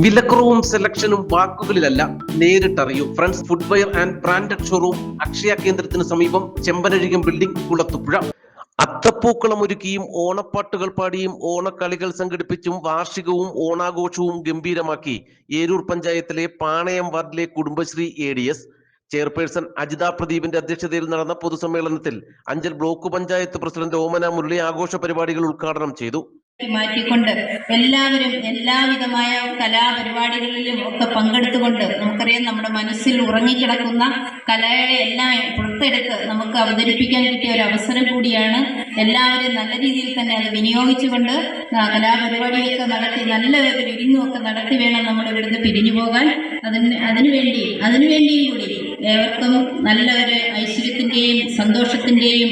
വിലക്കുറവും സെലക്ഷനും വാക്കുകളിലല്ല, നേരിട്ടറിയൂ. Friends footwear and branded showroom, Akshaya കേന്ദ്രത്തിന് സമീപം, ചെമ്പനഴികം ബിൽഡിംഗ്, കുളത്തുപുഴ. അത്തപ്പൂക്കളം ഒരുക്കിയും ഓണപ്പാട്ടുകൾ പാടിയും ഓണക്കളികൾ സംഘടിപ്പിച്ചും വാർഷികവും ഓണാഘോഷവും ഗംഭീരമാക്കി ഏരൂർ പഞ്ചായത്തിലെ പാണയം വാർഡിലെ കുടുംബശ്രീ ADS ചെയർപേഴ്സൺ അജിത പ്രദീപിന്റെ അധ്യക്ഷതയിൽ നടന്ന പൊതുസമ്മേളനത്തിൽ അഞ്ചൽ ബ്ലോക്ക് പഞ്ചായത്ത് പ്രസിഡന്റ് ഓമന മുരളി ആഘോഷ പരിപാടികൾ ഉദ്ഘാടനം ചെയ്തു. മാറ്റിക്കൊണ്ട് എല്ലാവരും എല്ലാവിധമായ കലാപരിപാടികളിലും ഒക്കെ പങ്കെടുത്തുകൊണ്ട് നമുക്കറിയാം നമ്മുടെ മനസ്സിൽ ഉറങ്ങിക്കിടക്കുന്ന കലകളെ എല്ലാം പുറത്തെടുത്ത് നമുക്ക് അവതരിപ്പിക്കാൻ കിട്ടിയ ഒരു അവസരം കൂടിയാണ്. എല്ലാവരും നല്ല രീതിയിൽ തന്നെ അത് വിനിയോഗിച്ചുകൊണ്ട് കലാപരിപാടിയൊക്കെ നടത്തി നല്ല ഒരു വിരുന്നുമൊക്കെ നടത്തി വേണം നമ്മൾ ഇവിടുന്ന് പിരിഞ്ഞു പോകാൻ. അതിനുവേണ്ടിയും കൂടി ഏവർക്കും നല്ല ഒരു ഐശ്വര്യത്തിൻ്റെയും സന്തോഷത്തിൻ്റെയും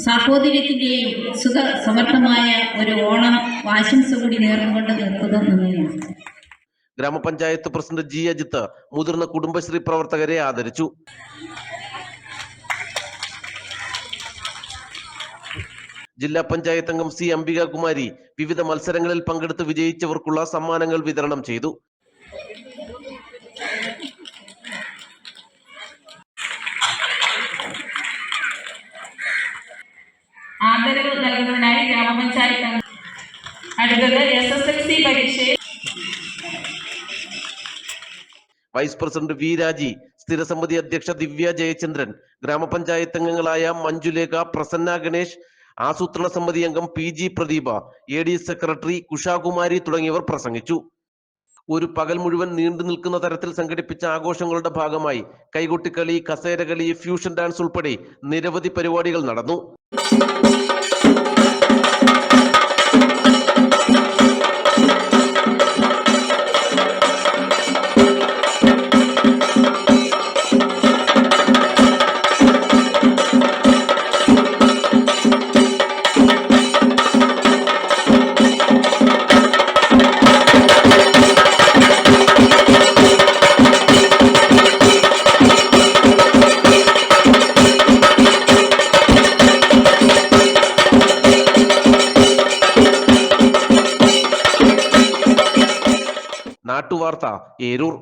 സാഹോദര്യത്തിൻ്റെയും സമർത്ഥമായ ഒരു ഓണം ആശംസ കൂടി നേർന്നുകൊണ്ട് നിർത്തുന്നു. ഗ്രാമപഞ്ചായത്ത് പ്രസിഡന്റ് G അജിത്ത് മുതിർന്ന കുടുംബശ്രീ പ്രവർത്തകരെ ആദരിച്ചു. ജില്ലാ പഞ്ചായത്ത് അംഗം C അംബികാകുമാരി വിവിധ മത്സരങ്ങളിൽ പങ്കെടുത്ത് വിജയിച്ചവർക്കുള്ള സമ്മാനങ്ങൾ വിതരണം ചെയ്തു. ആദരവ് നൽകുന്നതിനായി ഗ്രാമപഞ്ചായത്ത് അടുത്തത് SSLC പരീക്ഷയിൽ വൈസ് പ്രസിഡന്റ് V രാജി, സ്ഥിരസമിതി അധ്യക്ഷ ദിവ്യ ജയചന്ദ്രൻ, ഗ്രാമപഞ്ചായത്ത് അംഗങ്ങളായ മഞ്ജുലേഖ, പ്രസന്ന ഗണേഷ്, ആസൂത്രണ സമിതി അംഗം PG പ്രദീപ, ADS സെക്രട്ടറി കുഷാകുമാരി തുടങ്ങിയവർ പ്രസംഗിച്ചു. ഒരു പകൽ മുഴുവൻ നീണ്ടു നിൽക്കുന്ന തരത്തിൽ സംഘടിപ്പിച്ച ആഘോഷങ്ങളുടെ ഭാഗമായി കൈകൊട്ടിക്കളി, കസേരകളി, ഫ്യൂഷൻ ഡാൻസ് ഉൾപ്പെടെ നിരവധി പരിപാടികൾ നടന്നു. നാട്ടുവാർത്ത, ഏരൂർ.